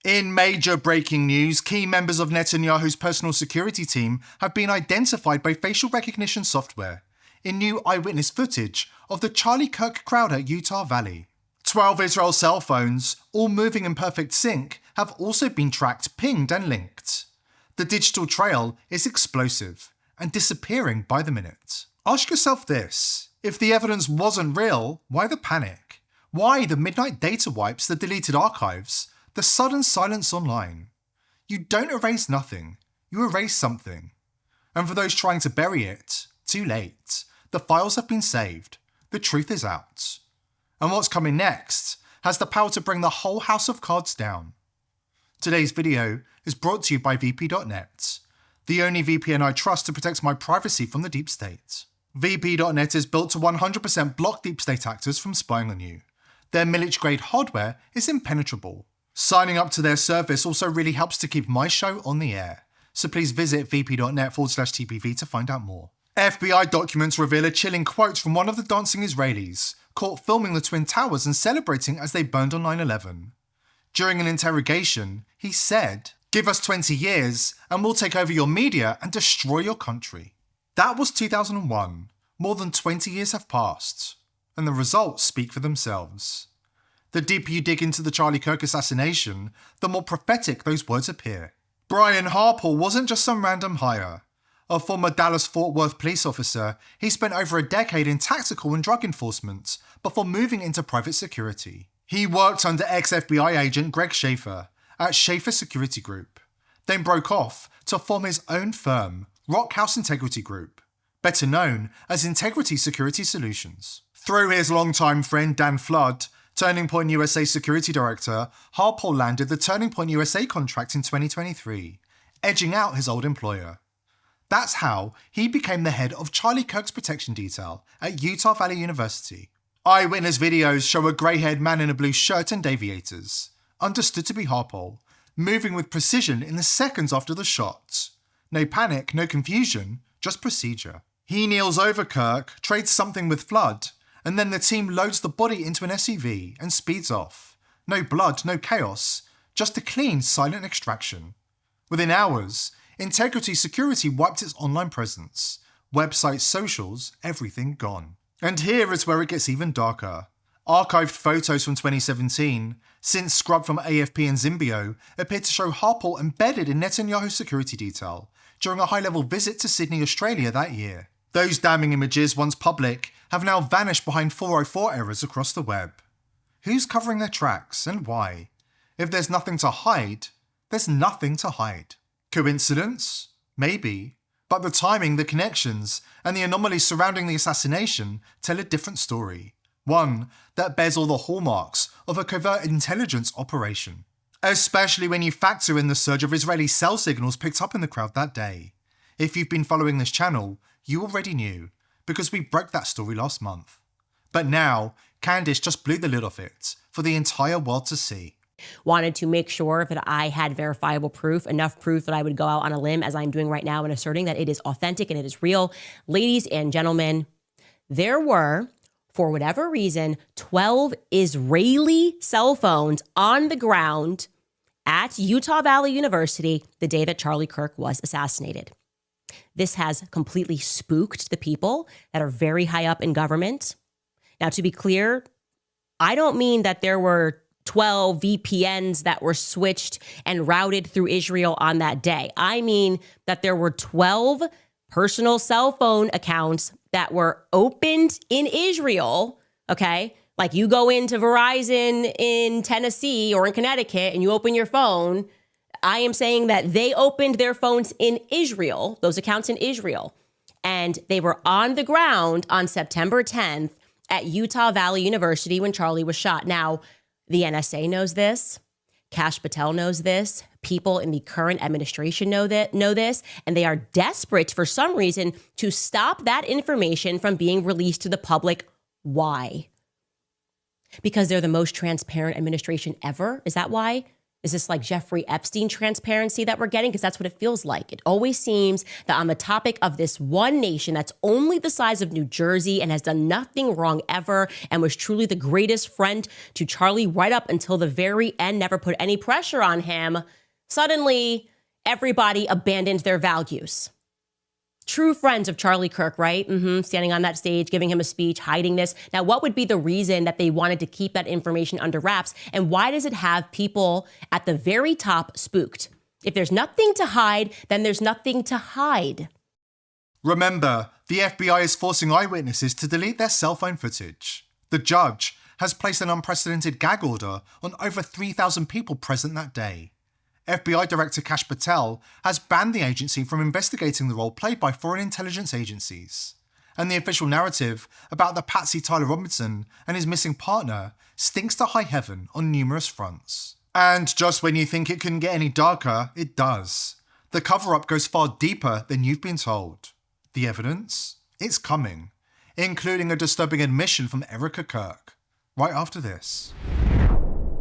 In major breaking news, key members of Netanyahu's personal security team have been identified by facial recognition software in new eyewitness footage of the Charlie Kirk crowd at Utah Valley. 12 Israel cell phones, all moving in perfect sync, have also been tracked, pinged and linked. The digital trail is explosive and disappearing by the minute. Ask yourself this: if the evidence wasn't real, why the panic? Why the midnight data wipes, the deleted archives, the sudden silence online? You don't erase nothing, you erase something. And for those trying to bury it, too late. The files have been saved, the truth is out. And what's coming next has the power to bring the whole house of cards down. Today's video is brought to you by VP.net, the only VPN I trust to protect my privacy from the deep state. VP.net is built to 100% block deep state actors from spying on you. Their military-grade hardware is impenetrable. Signing up to their service also really helps to keep my show on the air, so please visit vp.net/TPV to find out more. FBI documents reveal a chilling quote from one of the dancing Israelis, caught filming the Twin Towers and celebrating as they burned on 9/11. During an interrogation, he said, "Give us 20 years and we'll take over your media and destroy your country." That was 2001. More than 20 years have passed, and the results speak for themselves. The deeper you dig into the Charlie Kirk assassination, the more prophetic those words appear. Brian Harpole wasn't just some random hire. A former Dallas-Fort Worth police officer, he spent over a decade in tactical and drug enforcement before moving into private security. He worked under ex-FBI agent Greg Schaefer at Schaefer Security Group, then broke off to form his own firm, Rock House Integrity Group, better known as Integrity Security Solutions. Through his longtime friend Dan Flood, Turning Point USA Security Director, Harpole landed the Turning Point USA contract in 2023, edging out his old employer. That's how he became the head of Charlie Kirk's protection detail at Utah Valley University. Eyewitness videos show a grey-haired man in a blue shirt and aviators, understood to be Harpole, moving with precision in the seconds after the shot. No panic, no confusion, just procedure. He kneels over Kirk, trades something with Flood, and then the team loads the body into an SUV and speeds off. No blood, no chaos, just a clean, silent extraction. Within hours, Integrity Security wiped its online presence. Websites, socials, everything gone. And here is where it gets even darker. Archived photos from 2017, since scrubbed from AFP and Zimbio, appear to show Harpole embedded in Netanyahu's security detail during a high-level visit to Sydney, Australia that year. Those damning images, once public, have now vanished behind 404 errors across the web. Who's covering their tracks and why? If there's nothing to hide, there's nothing to hide. Coincidence? Maybe. But the timing, the connections, and the anomalies surrounding the assassination tell a different story. One that bears all the hallmarks of a covert intelligence operation. Especially when you factor in the surge of Israeli cell signals picked up in the crowd that day. If you've been following this channel, you already knew, because we broke that story last month. But now, Candance just blew the lid off it for the entire world to see. Wanted to make sure that I had verifiable proof, enough proof that I would go out on a limb as I'm doing right now and asserting that it is authentic and it is real. Ladies and gentlemen, there were, for whatever reason, 12 Israeli cell phones on the ground at Utah Valley University the day that Charlie Kirk was assassinated. This has completely spooked the people that are very high up in government. Now, to be clear, I don't mean that there were 12 VPNs that were switched and routed through Israel on that day. I mean that there were 12 personal cell phone accounts that were opened in Israel, okay? Like you go into Verizon in Tennessee or in Connecticut and you open your phone. I am saying that they opened their phones in Israel, those accounts in Israel, and they were on the ground on September 10th at Utah Valley University when Charlie was shot. Now, the NSA knows this. Kash Patel knows this. People in the current administration know this, and they are desperate for some reason to stop that information from being released to the public. Why? Because they're the most transparent administration ever? Is that why? Is this like Jeffrey Epstein transparency that we're getting? Because that's what it feels like. It always seems that on the topic of this one nation that's only the size of New Jersey and has done nothing wrong ever and was truly the greatest friend to Charlie right up until the very end, never put any pressure on him, suddenly everybody abandoned their values. True friends of Charlie Kirk, right? Standing on that stage, giving him a speech, hiding this. Now, what would be the reason that they wanted to keep that information under wraps? And why does it have people at the very top spooked? If there's nothing to hide, then there's nothing to hide. Remember, the FBI is forcing eyewitnesses to delete their cell phone footage. The judge has placed an unprecedented gag order on over 3,000 people present that day. FBI Director Kash Patel has banned the agency from investigating the role played by foreign intelligence agencies. And the official narrative about the Patsy Tyler Robinson and his missing partner stinks to high heaven on numerous fronts. And just when you think it couldn't get any darker, it does. The cover-up goes far deeper than you've been told. The evidence? It's coming, including a disturbing admission from Erica Kirk. Right after this.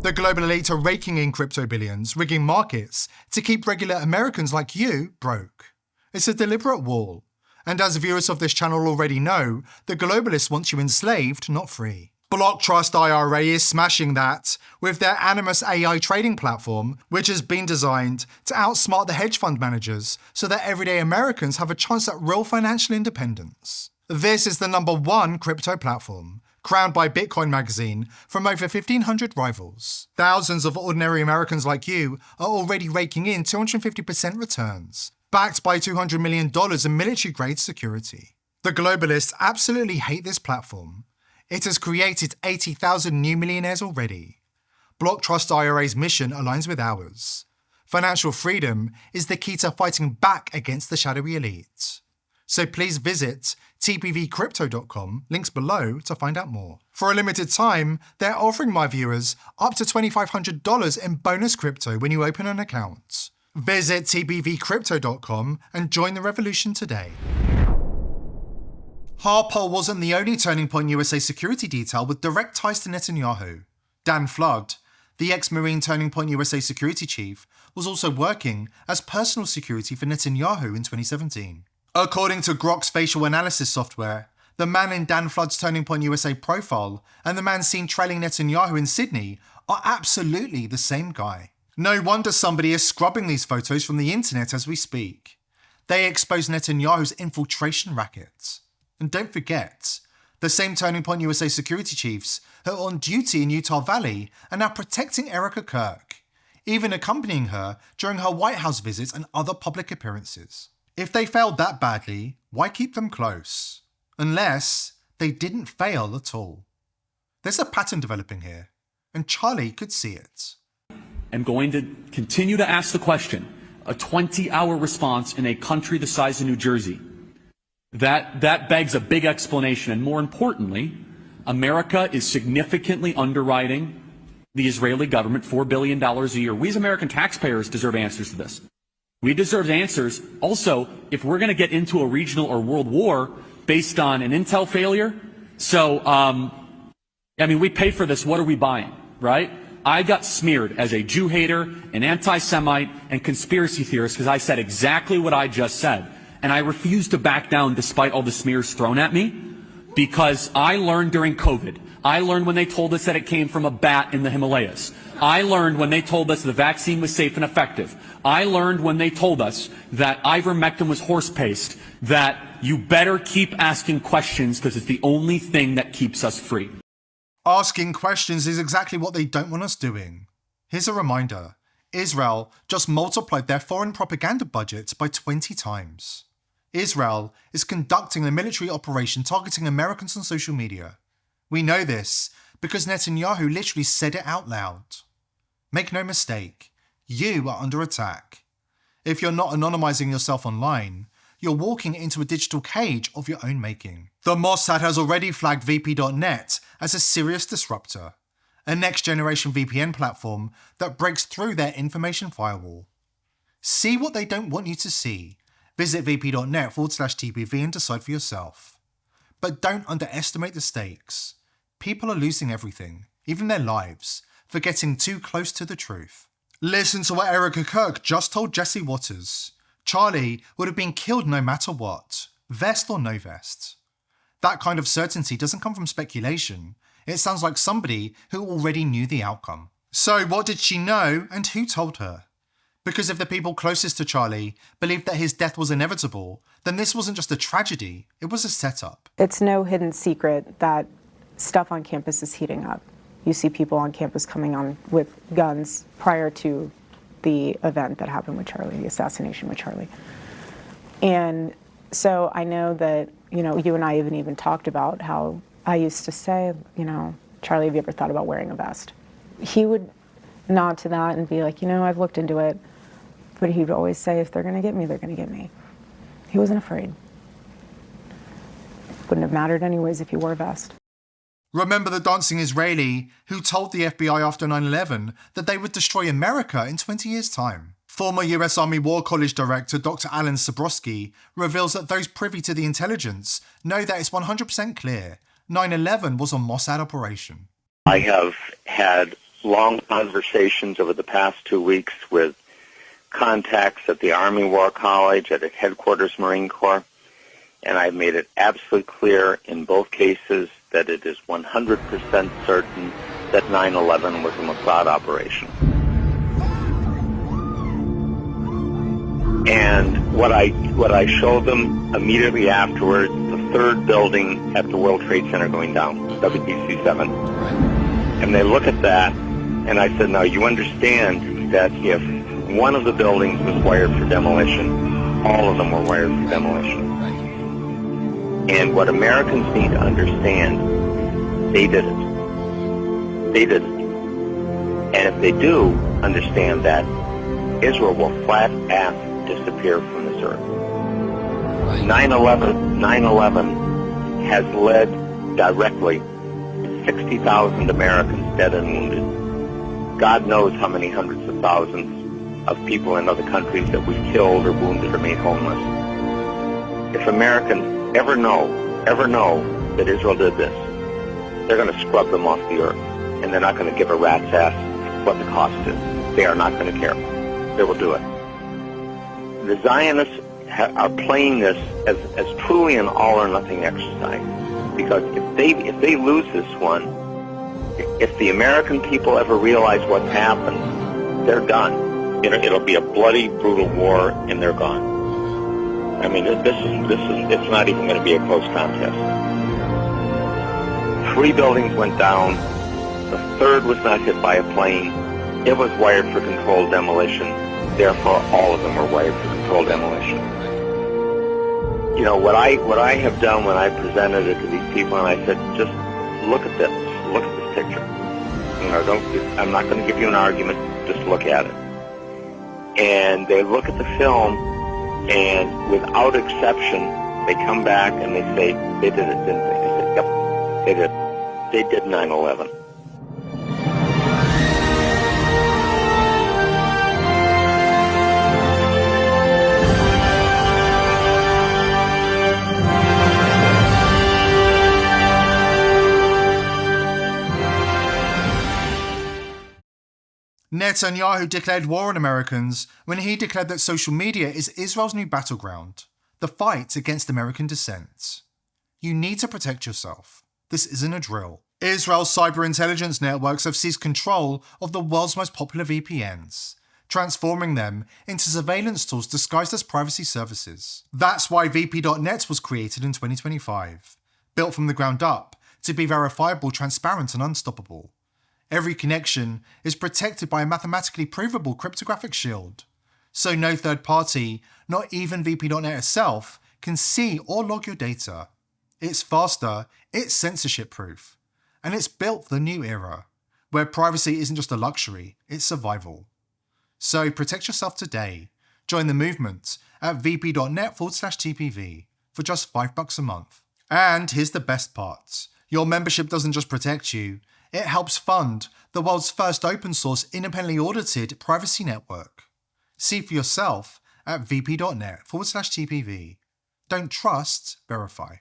The global elite are raking in crypto billions, rigging markets to keep regular Americans like you broke. It's a deliberate wall. And as viewers of this channel already know, the globalists want you enslaved, not free. Block Trust IRA is smashing that with their Animus AI trading platform, which has been designed to outsmart the hedge fund managers so that everyday Americans have a chance at real financial independence. This is the #1 crypto platform, crowned by Bitcoin magazine from over 1,500 rivals. Thousands of ordinary Americans like you are already raking in 250% returns, backed by $200 million in military-grade security. The globalists absolutely hate this platform. It has created 80,000 new millionaires already. Block Trust IRA's mission aligns with ours. Financial freedom is the key to fighting back against the shadowy elite. So please visit tpvcrypto.com, links below, to find out more. For a limited time, they're offering my viewers up to $2,500 in bonus crypto when you open an account. Visit tpvcrypto.com and join the revolution today. Harper wasn't the only Turning Point USA security detail with direct ties to Netanyahu. Dan Flood, the ex-Marine Turning Point USA security chief, was also working as personal security for Netanyahu in 2017. According to Grok's facial analysis software, the man in Dan Flood's Turning Point USA profile and the man seen trailing Netanyahu in Sydney are absolutely the same guy. No wonder somebody is scrubbing these photos from the internet as we speak. They expose Netanyahu's infiltration racket. And don't forget, the same Turning Point USA security chiefs who are on duty in Utah Valley are now protecting Erica Kirk, even accompanying her during her White House visits and other public appearances. If they failed that badly, why keep them close? Unless they didn't fail at all. There's a pattern developing here, and Charlie could see it. I'm going to continue to ask the question, a 20-hour response in a country the size of New Jersey. That begs a big explanation, and more importantly, America is significantly underwriting the Israeli government $4 billion a year. We as American taxpayers deserve answers to this. We deserve answers. Also, if we're going to get into a regional or world war based on an intel failure, we pay for this. What are we buying, right? I got smeared as a Jew hater, an anti-Semite, and conspiracy theorist because I said exactly what I just said. And I refuse to back down despite all the smears thrown at me because I learned during COVID. I learned when they told us that it came from a bat in the Himalayas. I learned when they told us the vaccine was safe and effective. I learned when they told us that ivermectin was horse paste, that you better keep asking questions because it's the only thing that keeps us free. Asking questions is exactly what they don't want us doing. Here's a reminder. Israel just multiplied their foreign propaganda budget by 20 times. Israel is conducting a military operation targeting Americans on social media. We know this because Netanyahu literally said it out loud. Make no mistake, you are under attack. If you're not anonymizing yourself online, you're walking into a digital cage of your own making. The Mossad has already flagged VP.net as a serious disruptor, a next-generation VPN platform that breaks through their information firewall. See what they don't want you to see. Visit vp.net/TPV and decide for yourself. But don't underestimate the stakes. People are losing everything, even their lives, for getting too close to the truth. Listen to what Erica Kirk just told Jesse Waters. Charlie would have been killed no matter what, vest or no vest. That kind of certainty doesn't come from speculation. It sounds like somebody who already knew the outcome. So what did she know and who told her? Because if the people closest to Charlie believed that his death was inevitable, then this wasn't just a tragedy, it was a setup. It's no hidden secret that stuff on campus is heating up. You see people on campus coming on with guns prior to the event that happened with Charlie, the assassination with Charlie. And so I know that, you know, you and I even talked about how I used to say, you know, Charlie, have you ever thought about wearing a vest? He would nod to that and be like, you know, I've looked into it. But he'd always say, if they're going to get me, they're going to get me. He wasn't afraid. Wouldn't have mattered anyways if he wore a vest. Remember the dancing Israeli who told the FBI after 9/11 that they would destroy America in 20 years' time. Former US Army War College Director Dr. Alan Sabrowski reveals that those privy to the intelligence know that it's 100% clear 9/11 was a Mossad operation. I have had long conversations over the past 2 weeks with contacts at the Army War College, at Headquarters Marine Corps, and I've made it absolutely clear in both cases that it is 100% certain that 9/11 was a Mossad operation. And what I showed them immediately afterwards, the third building at the World Trade Center going down, WTC 7. And they look at that, and I said, now you understand that if one of the buildings was wired for demolition, all of them were wired for demolition. And what Americans need to understand, they did it. They did it. And if they do understand that, Israel will flat-ass disappear from this earth. 9/11 has led directly to 60,000 Americans dead and wounded. God knows how many hundreds of thousands of people in other countries that we've killed or wounded or made homeless. If Americans ever know that Israel did this, they're going to scrub them off the earth, and they're not going to give a rat's ass what the cost is. They are not going to care. They will do it. The Zionists are playing this as truly an all-or-nothing exercise, because if they lose this one, if the American people ever realize what's happened, they're done. It'll be a bloody, brutal war, and they're gone. I mean, it's not even going to be a close contest. 3 buildings went down. The third was not hit by a plane. It was wired for controlled demolition. Therefore, all of them were wired for controlled demolition. You know, what I have done when I presented it to these people, and I said, just look at this. Look at this picture. You know, I'm not going to give you an argument. Just look at it. And they look at the film, and without exception, they come back and they say, they did it, didn't they? I said, yep, they did. They did 9/11. Netanyahu declared war on Americans when he declared that social media is Israel's new battleground, the fight against American dissent. You need to protect yourself. This isn't a drill. Israel's cyber intelligence networks have seized control of the world's most popular VPNs, transforming them into surveillance tools disguised as privacy services. That's why VP.net was created in 2025, built from the ground up to be verifiable, transparent, and unstoppable. Every connection is protected by a mathematically provable cryptographic shield, so no third party, not even VP.net itself, can see or log your data. It's faster, it's censorship proof, and it's built for the new era, where privacy isn't just a luxury, it's survival. So protect yourself today. Join the movement at vp.net/TPV for just $5 a month. And here's the best part. Your membership doesn't just protect you, it helps fund the world's first open source independently audited privacy network. See for yourself at vp.net/TPV. Don't trust, verify.